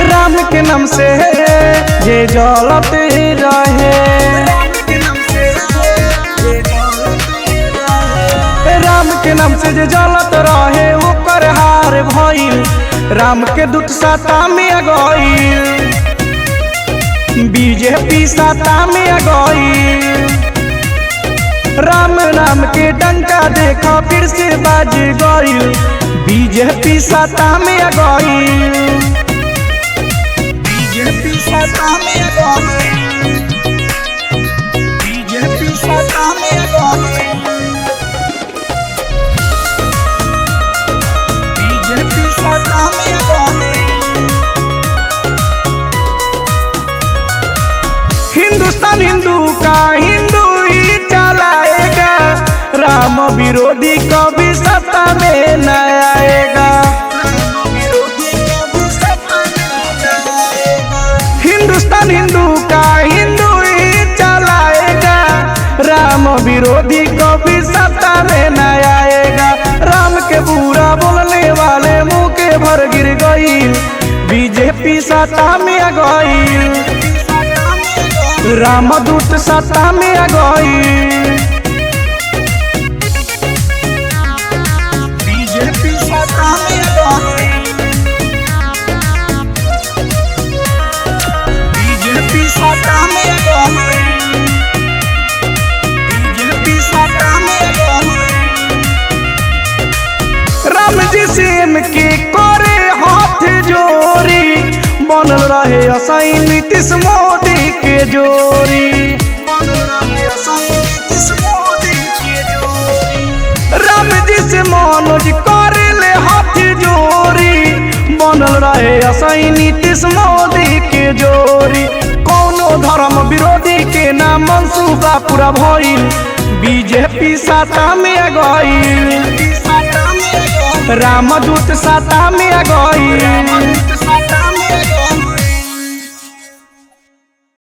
राम के नाम से जे जलते रहे, राम के नाम से जे जलत रहे ओकर हार भइल। राम के दूत साता में गइल, बीजेपी साता में गइल। राम नाम के डंका देखा फिर से बाज गइल, बीजेपी साता में गइल। बीजेपी साता में गइल, बीजेपी साता में गइल, बीजेपी साता में गइल। हिंदुस्तान हिंदू का हिंदू ही चलाएगा, राम विरोधी कभी सत्ता में न आएगा। हिंदुस्तान हिंदू का हिंदू ही चलाएगा, राम विरोधी कभी सत्ता में न आएगा। राम के बुरा बोलने वाले मुंह के भर गिर गई, बीजेपी सत्ता में गई। रामदूत सत्ता में गई, बीजेपी सत्ता में गई, बीजेपी सत्ता में गई, बीजेपी सत्ता में गई। राम जी सेम के करे हाथ जोड़ी, बनल रहे असई नीतीश मोदी के जोड़ी। राम जी से मनोज करे ले हाथ जोड़ी, बनल रहे असई नीतीश मोदी के जोड़ी। कौनो धर्म विरोधी के नाम मंसूबा पूरा भइल, बीजेपी साता में गइल। रामदूत साता में गइल।